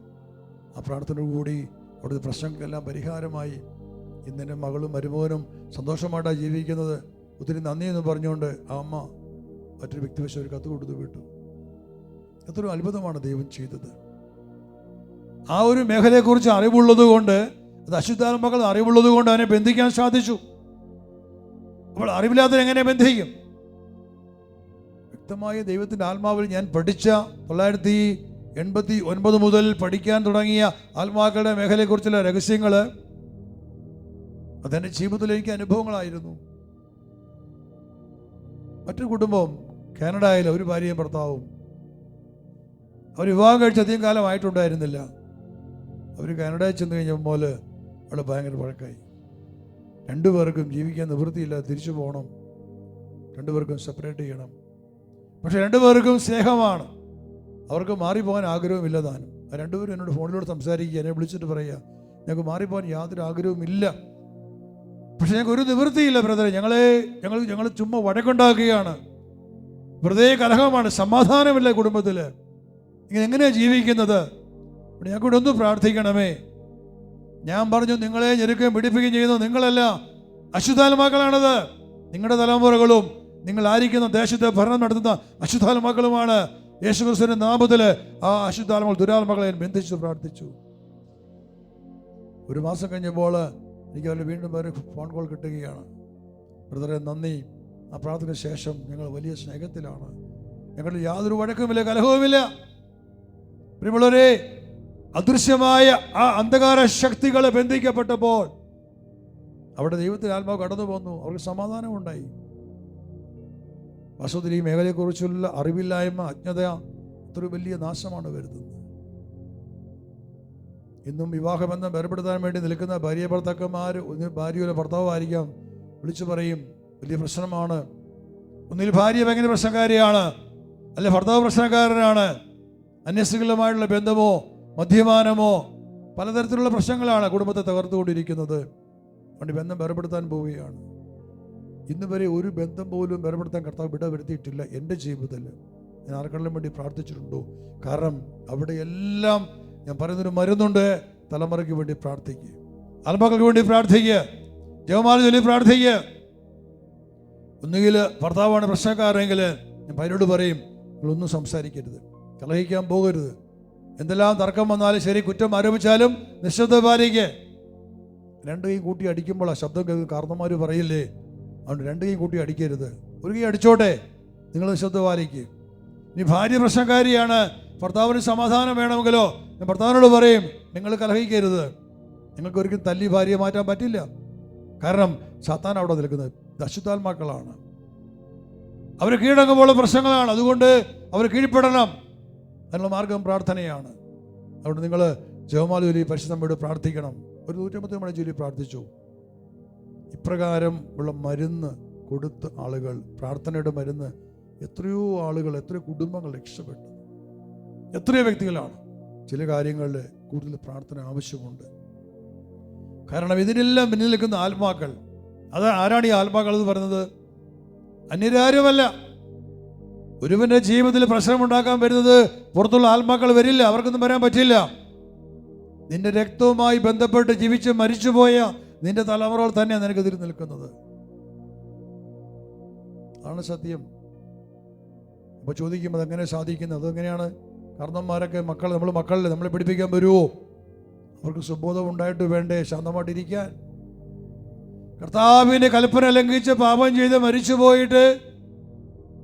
ആ പ്രാർത്ഥനയോടുകൂടി അവിടുത്തെ പ്രശ്നങ്ങൾക്കെല്ലാം പരിഹാരമായി. ഇന്നെൻ്റെ മകളും മരുമകനും സന്തോഷമായിട്ടാണ് ജീവിക്കുന്നത്, ഒത്തിരി നന്ദി എന്ന് പറഞ്ഞുകൊണ്ട് ആ അമ്മ മറ്റൊരു വ്യക്തിവശം ഒരു കത്ത് കൊടുത്തു വിട്ടു. എത്രയോ അത്ഭുതമാണ് ദൈവം ചെയ്തത്. ആ ഒരു മേഖലയെക്കുറിച്ച് അറിവുള്ളത് കൊണ്ട്, അത് അശുദ്ധാത്മാക്കൾ അറിവുള്ളത് കൊണ്ട് അവനെ ബന്ധിക്കാൻ സാധിച്ചു. അപ്പോൾ അറിവില്ലാതെ എങ്ങനെ ബന്ധിക്കും? വ്യക്തമായ ദൈവത്തിൻ്റെ ആത്മാവിൽ ഞാൻ പഠിച്ച 1989 മുതൽ പഠിക്കാൻ തുടങ്ങിയ ആത്മാക്കളുടെ മേഖലയെക്കുറിച്ചുള്ള രഹസ്യങ്ങൾ അതെൻ്റെ ജീവിതത്തിൽ എനിക്ക് അനുഭവങ്ങളായിരുന്നു. മറ്റൊരു കുടുംബം കാനഡയിൽ ഒരു ഭാര്യയും ഭർത്താവും. അവർ വിവാഹം കഴിച്ച് അധികം കാലമായിട്ടുണ്ടായിരുന്നില്ല. അവർ കാനഡയിൽ ചെന്ന് കഴിഞ്ഞപ്പോൾ അവിടെ ഭയങ്കര വഴക്കായി. രണ്ടുപേർക്കും ജീവിക്കാൻ നിവൃത്തിയില്ല, തിരിച്ചു പോകണം, രണ്ടുപേർക്കും സെപ്പറേറ്റ് ചെയ്യണം. പക്ഷെ രണ്ടുപേർക്കും സ്നേഹമാണ്, അവർക്ക് മാറിപ്പോകാൻ ആഗ്രഹമില്ല താനും. ആ രണ്ടുപേരും എന്നോട് ഫോണിലൂടെ സംസാരിക്കുക, എന്നെ വിളിച്ചിട്ട് പറയുക, ഞങ്ങൾക്ക് മാറിപ്പോകാൻ യാതൊരു ആഗ്രഹവുമില്ല, പക്ഷെ ഞങ്ങൾക്ക് ഒരു നിവൃത്തിയില്ല ബ്രദറെ, ഞങ്ങൾ ചുമ്മാ വഴക്കുണ്ടാക്കുകയാണ്, വെറുതെ കലഹമാണ്, സമാധാനമില്ല കുടുംബത്തിൽ, ഇങ്ങനെ എങ്ങനെയാണ് ജീവിക്കുന്നത്? ഞങ്ങൾക്ക് ഒന്ന് പ്രാർത്ഥിക്കണമേ. ഞാൻ പറഞ്ഞു, നിങ്ങളെ ഞെരുക്കുകയും പിടിപ്പിക്കുകയും ചെയ്യുന്നു നിങ്ങളല്ല, അശുദ്ധാത്മാക്കളാണത്. നിങ്ങളുടെ തലമുറകളും നിങ്ങൾ ആയിരിക്കുന്ന ദേശത്തെ ഭരണം നടത്തുന്ന അശുദ്ധാത്മാക്കളുമാണ്. യേശുക്രിസ്തുവിന്റെ നാമത്തിൽ ആ അശുദ്ധാത്മാക്കൾ, ദുരാത്മാക്കളെ ബന്ധിച്ചു പ്രാർത്ഥിച്ചു. ഒരു മാസം കഴിഞ്ഞപ്പോൾ എനിക്ക് അവരുടെ വീണ്ടും ഒരു ഫോൺ കോൾ കിട്ടുകയാണ്. ബ്രദറെ നന്ദി, ആ പ്രാർത്ഥനയ്ക്ക് ശേഷം ഞങ്ങൾ വലിയ സ്നേഹത്തിലാണ്, ഞങ്ങളിൽ യാതൊരു വഴക്കുമില്ല, കലഹവുമില്ല. പ്രിയമുള്ളവരെ, അദൃശ്യമായ ആ അന്ധകാര ശക്തികളെ ബന്ധിക്കപ്പെട്ടപ്പോൾ അവിടെ ദൈവത്തിൽ ആത്മാവ് കടന്നു പോന്നു, അവർക്ക് സമാധാനമുണ്ടായി. വാസ്തവത്തിൽ ഈ മേഖലയെക്കുറിച്ചുള്ള അറിവില്ലായ്മ, അജ്ഞത അത്ര വലിയ നാശമാണ് വരുന്നത്. ഇന്നും വിവാഹബന്ധം വേർപെടുത്താൻ വേണ്ടി നിൽക്കുന്ന ഭാര്യ ഭർത്താക്കന്മാർ, ഒന്നിൽ ഭാര്യയുടെ ഭർത്താവായിരിക്കാം, വിളിച്ചു പറയും വലിയ പ്രശ്നമാണ്. ഒന്നിൽ ഭാര്യ ഭയങ്കര പ്രശ്നക്കാരിയാണ്, അല്ലെ ഭർത്താവ് പ്രശ്നക്കാരനാണ്, അന്യസ്ത്രീകളുമായുള്ള ബന്ധമോ മദ്യപാനമോ പലതരത്തിലുള്ള പ്രശ്നങ്ങളാണ് കുടുംബത്തെ തകർത്തുകൊണ്ടിരിക്കുന്നത്. അതുകൊണ്ട് ബന്ധം വേർപെടുത്താൻ പോവുകയാണ്. ഇന്ന് വരെ ഒരു ബന്ധം പോലും വേർപെടുത്താൻ കർത്താവ് ഇടവരുത്തിയിട്ടില്ല എൻ്റെ ജീവിതത്തിൽ. ഞാൻ ആർക്കെല്ലാം വേണ്ടി പ്രാർത്ഥിച്ചിട്ടുണ്ടോ? കാരണം അവിടെയെല്ലാം ഞാൻ പറയുന്നൊരു മരുന്നുണ്ട്. തലമുറയ്ക്ക് വേണ്ടി പ്രാർത്ഥിക്കുക, ആത്മാക്കൾക്ക് വേണ്ടി പ്രാർത്ഥിക്കുക, ജപമാല ചൊല്ലി പ്രാർത്ഥിക്കുക. ഒന്നുകിൽ ഭർത്താവാണ് പ്രശ്നക്കാരെങ്കിൽ ഞാൻ ഭാര്യയോട് പറയും, നിങ്ങളൊന്നും സംസാരിക്കരുത്, കലഹിക്കാൻ പോകരുത്, എന്തെല്ലാം തർക്കം വന്നാലും ശരി, കുറ്റം ആരോപിച്ചാലും നിശബ്ദത പാലിക്കുക. രണ്ട് കൈ കൂട്ടി അടിക്കുമ്പോൾ ആ ശബ്ദം കേൾക്കുന്ന കാരണന്മാർ പറയില്ലേ, അതുകൊണ്ട് രണ്ട് കൈ കൂട്ടി അടിക്കരുത്, ഒരു കൈ അടിച്ചോട്ടെ, നിങ്ങൾ നിശബ്ദത പാലിക്കുക. ഇനി ഭാര്യ പ്രശ്നക്കാരിയാണ്, ഭർത്താവിന് സമാധാനം വേണമെങ്കിലോ ഞാൻ ഭർത്താവിനോട് പറയും, നിങ്ങൾ കലഹിക്കരുത്, നിങ്ങൾക്ക് ഒരിക്കലും തല്ലി ഭാര്യയെ മാറ്റാൻ പറ്റില്ല. കാരണം സാത്താൻ അവിടെ നിൽക്കുന്നത് അശുദ്ധാത്മാക്കളാണ്, അവർ കീഴടങ്ങുമ്പോൾ പ്രശ്നങ്ങളാണ്. അതുകൊണ്ട് അവർ കീഴ്പ്പെടണം. അതിനുള്ള മാർഗം പ്രാർത്ഥനയാണ്. അതുകൊണ്ട് നിങ്ങൾ ജപമാല ചൊല്ലി പരിശുദ്ധമ്മയോട് പ്രാർത്ഥിക്കണം. ഒരു 150 മണി ചൊല്ലി പ്രാർത്ഥിച്ചു. ഇപ്രകാരം ഉള്ള മരുന്ന് കൊടുത്ത ആളുകൾ, പ്രാർത്ഥനയുടെ മരുന്ന്, എത്രയോ ആളുകൾ, എത്രയോ കുടുംബങ്ങൾ രക്ഷപ്പെട്ടു, എത്രയോ വ്യക്തികളാണ്. ചില കാര്യങ്ങളിൽ കൂടുതൽ പ്രാർത്ഥന ആവശ്യമുണ്ട്. കാരണം ഇതിനെല്ലാം പിന്നിൽ നിൽക്കുന്ന ആത്മാക്കൾ, അത് ആരാണ് ഈ ആത്മാക്കൾ എന്ന് പറയുന്നത്? അന്യരാരുമല്ല. ഒരുവന്റെ ജീവിതത്തിൽ പ്രശ്നമുണ്ടാക്കാൻ വരുന്നത് പുറത്തുള്ള ആത്മാക്കൾ വരില്ല, അവർക്കൊന്നും വരാൻ പറ്റില്ല. നിന്റെ രക്തവുമായി ബന്ധപ്പെട്ട് ജീവിച്ച് മരിച്ചുപോയ നിന്റെ തലമുറകൾ തന്നെ നിനക്കെതിരെ നിൽക്കുന്നത്. ആണ് സത്യം. അപ്പോൾ ചോദിക്കുമ്പോൾ അതെങ്ങനെ സാധിക്കുന്നത്? അതെങ്ങനെയാണ്? കാരണന്മാരൊക്കെ നമ്മളെ പഠിപ്പിക്കാൻ വരുമോ? അവർക്ക് സുബോധം ഉണ്ടായിട്ട് വേണ്ടേ ശാന്തമായിട്ടിരിക്കാൻ? കർത്താവിന്റെ കൽപ്പന ലംഘിച്ച് പാപം ചെയ്ത് മരിച്ചു പോയിട്ട്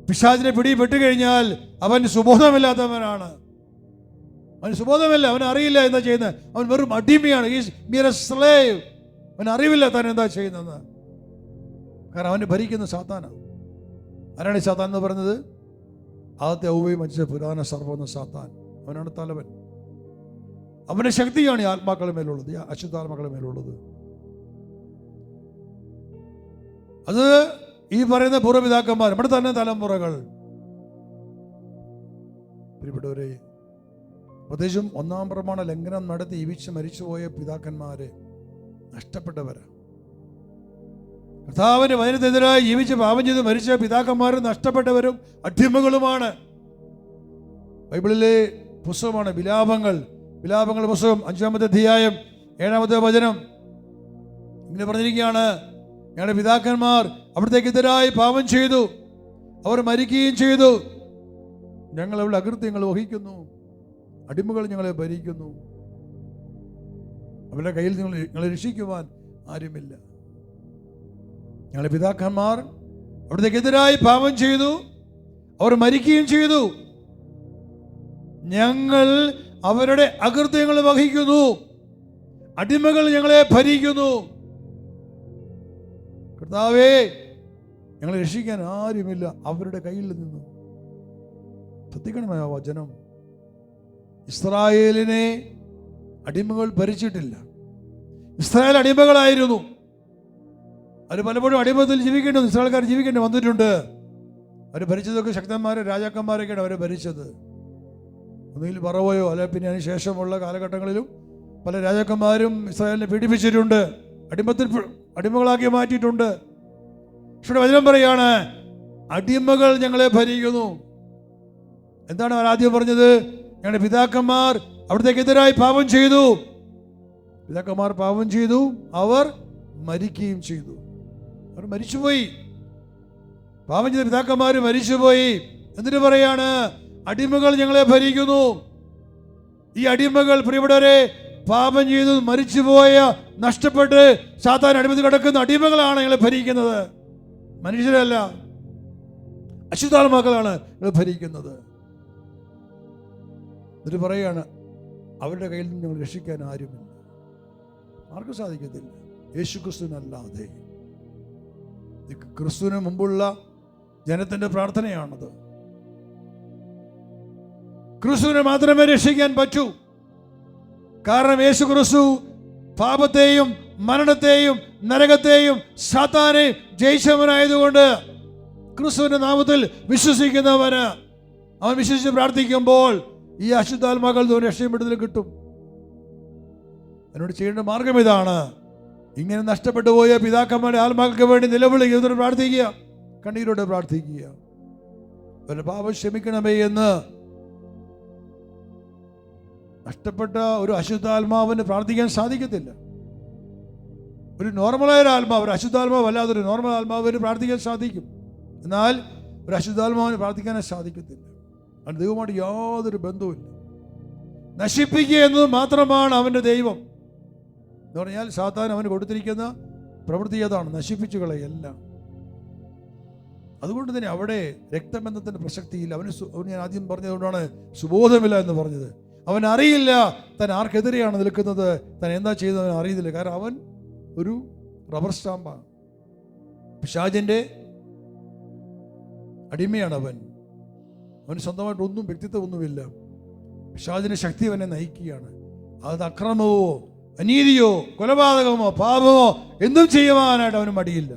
പിശാചിനെ പിടിപെട്ട് കഴിഞ്ഞാൽ അവൻ സുബോധമില്ലാത്തവനാണ്. അവന് സുബോധമില്ല, അവൻ അറിയില്ല എന്താ ചെയ്യുന്നത്. അവൻ വെറും അടിമയാണ്. അവൻ അറിവില്ല താൻ എന്താ ചെയ്യുന്നത്. കാരണം അവന് ഭരിക്കുന്ന സാത്താനാണ്. ആരാണ് ഈ സാത്താൻ എന്ന് പറഞ്ഞത്? ആദ്യത്തെ ഔവയും മനുഷ്യ പുരാണ സർവ്വം എന്ന സാത്താൻ. അവനാണ് തലവൻ. അവന്റെ ശക്തിയാണ് ഈ ആത്മാക്കളുടെ മേലുള്ളത്, ഈ അശുദ്ധാത്മാക്കളുടെ മേലുള്ളത്. അത് ഈ പറയുന്ന പൂർവ്വപിതാക്കന്മാർ, നമ്മുടെ തന്നെ തലമുറകൾ, പ്രിയപ്പെട്ടവരെ, പ്രത്യേകിച്ചും 1-ാം പ്രമാണ ലംഘനം നടത്തി ജീവിച്ച് മരിച്ചുപോയ പിതാക്കന്മാരെ നഷ്ടപ്പെട്ടവരാണ്. കർത്താവിന്റെ വചനത്തിനെതിരായി ജീവിച്ച് പാപം ചെയ്ത് മരിച്ച പിതാക്കന്മാർ നഷ്ടപ്പെട്ടവരും അടിമകളുമാണ്. ബൈബിളിലെ പുസ്തകമാണ് വിലാപങ്ങളുടെ പുസ്തകം 5-ാമത്തെ അധ്യായം 7-ാമത്തെ വചനം. ഇങ്ങനെ പറഞ്ഞിരിക്കുകയാണ്, ഞങ്ങളുടെ പിതാക്കന്മാർ അവിടത്തേക്കെതിരായി പാപം ചെയ്തു, അവർ മരിക്കുകയും ചെയ്തു, ഞങ്ങൾ അവരുടെ അകൃത്യങ്ങൾ വഹിക്കുന്നു, അടിമകൾ ഞങ്ങളെ ഭരിക്കുന്നു, അവരുടെ കയ്യിൽ ഞങ്ങളെ രക്ഷിക്കുവാൻ ആരുമില്ല. ഞങ്ങളുടെ പിതാക്കന്മാർ അവിടത്തേക്കെതിരായി പാപം ചെയ്തു, അവർ മരിക്കുകയും ചെയ്തു, ഞങ്ങൾ അവരുടെ അകൃത്യങ്ങൾ വഹിക്കുന്നു, അടിമകൾ ഞങ്ങളെ ഭരിക്കുന്നു. കർത്താവേ, ഞങ്ങളെ രക്ഷിക്കാൻ ആരുമില്ല അവരുടെ കയ്യിൽ നിന്നും. ശ്രദ്ധിക്കണമേ ആ വചനം. ഇസ്രായേലിനെ അടിമകൾ ഭരിച്ചിട്ടില്ല. ഇസ്രായേൽ അടിമകളായിരുന്നു. അവർ പലപ്പോഴും അടിമത്തിൽ ജീവിക്കേണ്ടി വന്നു. ഇസ്രായേൽക്കാർ ജീവിക്കേണ്ടി വന്നിട്ടുണ്ട്. അവർ ഭരിച്ചതൊക്കെ ശക്തന്മാരെ രാജാക്കന്മാരൊക്കെയാണ് അവരെ ഭരിച്ചത്. ഒന്നുകിൽ പറവയോ അല്ലെ പിന്നെ അതിന് ശേഷമുള്ള കാലഘട്ടങ്ങളിലും പല രാജാക്കന്മാരും ഇസ്രായേലിനെ പീഡിപ്പിച്ചിട്ടുണ്ട്, അടിമകളാക്കി മാറ്റിയിട്ടുണ്ട്. പക്ഷേ വചനം പറയാണ്, അടിമകൾ ഞങ്ങളെ ഭരിക്കുന്നു. എന്താണ് അവർ ആദ്യം പറഞ്ഞത്? ഞങ്ങളുടെ പിതാക്കന്മാർ അവിടത്തേക്കെതിരായി പാപം ചെയ്തു. പിതാക്കന്മാർ പാപം ചെയ്തു, അവർ മരിക്കുകയും ചെയ്തു. അവർ മരിച്ചുപോയി. പാപം ചെയ്ത പിതാക്കന്മാർ മരിച്ചുപോയി. എന്നിട്ട് പറയാണ്, അടിമകൾ ഞങ്ങളെ ഭരിക്കുന്നു. ഈ അടിമകൾ പ്രിയപ്പെട്ടവരെ പാപം ചെയ്തു മരിച്ചുപോയ, നഷ്ടപ്പെട്ട് സാത്താൻ അടിമത്തിൽ കിടക്കുന്ന അടിമകളാണ് ഞങ്ങളെ ഭരിക്കുന്നത്. മനുഷ്യരല്ല, അശുദ്ധാത്മാക്കളാണ് ഞങ്ങളെ ഭരിക്കുന്നത്. എന്നിട്ട് പറയാണ്, അവരുടെ കയ്യിൽ നിന്ന് ഞങ്ങൾ രക്ഷിക്കാൻ ആരുമില്ല. ആർക്കും സാധിക്കത്തില്ല, യേശുക്രിസ്തുവിനല്ലാതെ. ക്രിസ്തുവിന് മുമ്പുള്ള ജനത്തിന്റെ പ്രാർത്ഥനയാണത്. ക്രിസ്തുവിനെ മാത്രമേ രക്ഷിക്കാൻ പറ്റൂ. കാരണം യേശു ക്രിസ്തു പാപത്തെയും മരണത്തെയും നരകത്തെയും സാത്താനെയും ജയിച്ചവനായതുകൊണ്ട് ക്രിസ്തുവിന്റെ നാമത്തിൽ വിശ്വസിക്കുന്നവന്, അവൻ വിശ്വസിച്ച് പ്രാർത്ഥിക്കുമ്പോൾ ഈ അശുദ്ധാത്മാക്കൾ രക്ഷപ്പെടുത്തൽ കിട്ടും. അതിനോട് ചെയ്യേണ്ട മാർഗം ഇതാണ്. ഇങ്ങനെ നഷ്ടപ്പെട്ടു പോയ പിതാക്കന്മാരുടെ ആത്മാക്കൾക്ക് വേണ്ടി നിലവിളിക്കുന്നതിന് പ്രാർത്ഥിക്കുക, കണ്ണീരോടെ പ്രാർത്ഥിക്കുക. അവരുടെ പാപം ക്ഷമിക്കണമേ എന്ന്. നഷ്ടപ്പെട്ട ഒരു അശുദ്ധാത്മാവിന് പ്രാർത്ഥിക്കാൻ സാധിക്കത്തില്ല. ഒരു നോർമലായ ഒരു ആത്മാവ്, ഒരു അശുദ്ധാത്മാവ് അല്ലാതൊരു നോർമൽ ആത്മാവിന് പ്രാർത്ഥിക്കാൻ സാധിക്കും. എന്നാൽ ഒരു അശുദ്ധാത്മാവിന് പ്രാർത്ഥിക്കാനേ സാധിക്കത്തില്ല. അവൻ ദൈവമായിട്ട് യാതൊരു ബന്ധവുമില്ല. നശിപ്പിക്കുക എന്നത് മാത്രമാണ് അവൻ്റെ ദൈവം. എന്ന് പറഞ്ഞാൽ സാത്താൻ അവന് കൊടുത്തിരിക്കുന്ന പ്രവൃത്തി അതാണ്, നശിപ്പിച്ചു കളയെല്ലാം. അതുകൊണ്ട് തന്നെ അവിടെ രക്തബന്ധത്തിൻ്റെ പ്രസക്തിയില്ല. അവന് ഞാൻ ആദ്യം പറഞ്ഞതുകൊണ്ടാണ് സുബോധമില്ല എന്ന് പറഞ്ഞത്. അവൻ അറിയില്ല താൻ ആർക്കെതിരെയാണ് നിൽക്കുന്നത്, താൻ എന്താ ചെയ്യുന്നത് അവൻ അറിയുന്നില്ല. കാരണം അവൻ ഒരു റബ്ബർ സ്റ്റാമ്പാണ്, പിശാചിൻ്റെ അടിമയാണ് അവൻ. അവന് സ്വന്തമായിട്ടൊന്നും വ്യക്തിത്വമൊന്നുമില്ല. പിശാചിൻ്റെ ശക്തി അവനെ നയിക്കുകയാണ്. അത് അക്രമമോ അനീതിയോ കൊലപാതകമോ പാപമോ എന്തും ചെയ്യുവാനായിട്ട് അവന് മടിയില്ല.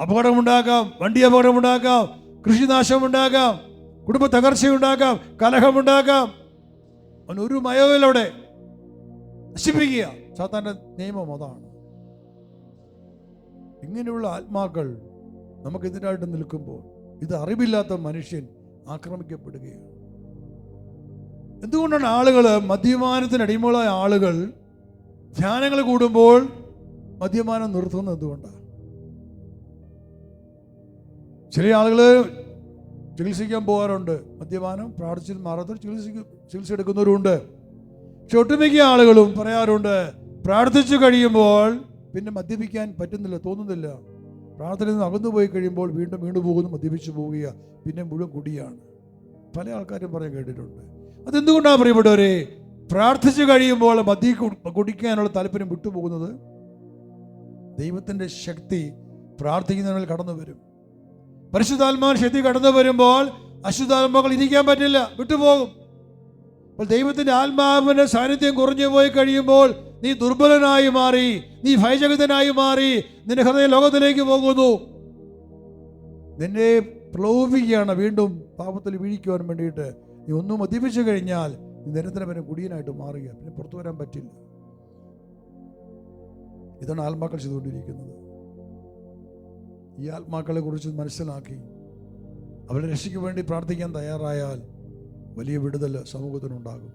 അപകടമുണ്ടാക്കാം, വണ്ടി അപകടമുണ്ടാക്കാം, കൃഷിനാശമുണ്ടാക്കാം, കുടുംബ തകർച്ചയുണ്ടാക്കാം, കലഹമുണ്ടാക്കാം. അവനൊരു മയവിലൂടെ നശിപ്പിക്കുക. സാത്താൻ്റെ നിയമം അതാണ്. ഇങ്ങനെയുള്ള ആത്മാക്കൾ നമുക്കെതിരായിട്ട് നിൽക്കുമ്പോൾ ഇത് അറിവില്ലാത്ത മനുഷ്യൻ ആക്രമിക്കപ്പെടുകയാണ്. എന്തുകൊണ്ടാണ് ആളുകൾ, മദ്യപാനത്തിന് അടിമകളായ ആളുകൾ ധ്യാനങ്ങൾ കൂടുമ്പോൾ മദ്യപാനം നിർത്തുന്നത് എന്തുകൊണ്ടാണ്? ചില ആളുകൾ ചികിത്സിക്കാൻ പോകാറുണ്ട്, മദ്യപാനം പ്രാർത്ഥിച്ച് മാറാത്ത ചികിത്സ എടുക്കുന്നവരുണ്ട്. പക്ഷെ ഒട്ടുമിക്ക ആളുകളും പറയാറുണ്ട്, പ്രാർത്ഥിച്ചു കഴിയുമ്പോൾ പിന്നെ മദ്യപിക്കാൻ പറ്റുന്നില്ല, തോന്നുന്നില്ല. പ്രാർത്ഥനയിൽ നിന്ന് അകന്നു പോയി കഴിയുമ്പോൾ വീണ്ടും പോകുന്നു, മദ്യപിച്ചു പോവുക, പിന്നെ മുഴുവൻ കുടിയാണ്. പല ആൾക്കാരും പറയാൻ കേട്ടിട്ടുണ്ട്. അതെന്തുകൊണ്ടാണ് പ്രിയപ്പെട്ടവരെ? പ്രാർത്ഥിച്ചു കഴിയുമ്പോൾ മദ്യം കുടിക്കാനുള്ള താല്പര്യം വിട്ടുപോകുന്നത്? ദൈവത്തിൻ്റെ ശക്തി പ്രാർത്ഥിക്കുന്നതിൽ കടന്നു വരും. പരിശുദ്ധാത്മാവിന്റെ ശക്തി കടന്നു വരുമ്പോൾ അശുദ്ധാത്മാക്കൾ ഇരിക്കാൻ പറ്റില്ല, വിട്ടുപോകും. അപ്പോൾ ദൈവത്തിന്റെ ആത്മാവിന്റെ സാന്നിധ്യം കുറഞ്ഞു പോയി കഴിയുമ്പോൾ നീ ദുർബലനായി മാറി, നീ ഭയചകിതനായി മാറി, നിന്റെ ഹൃദയ ലോകത്തിലേക്ക് പോകുന്നു. നിന്നെ പ്രലോഭിക്കുകയാണ് വീണ്ടും പാപത്തിൽ വീഴിക്കുവാൻ വേണ്ടിയിട്ട്. നീ ഒന്നും മദ്യപിച്ചു കഴിഞ്ഞാൽ നീ നിരന്തരം വരെ കുടിയനായിട്ട് മാറുക, പിന്നെ പുറത്തു വരാൻ പറ്റില്ല. ഇതാണ് ആത്മാക്കൾ ചെയ്തുകൊണ്ടിരിക്കുന്നത്. ഈ ആത്മാക്കളെ കുറിച്ച് മനസ്സിലാക്കി അവരെ രക്ഷയ്ക്ക് വേണ്ടി പ്രാർത്ഥിക്കാൻ തയ്യാറായാൽ വലിയ വിടുതൽ സമൂഹത്തിനുണ്ടാകും.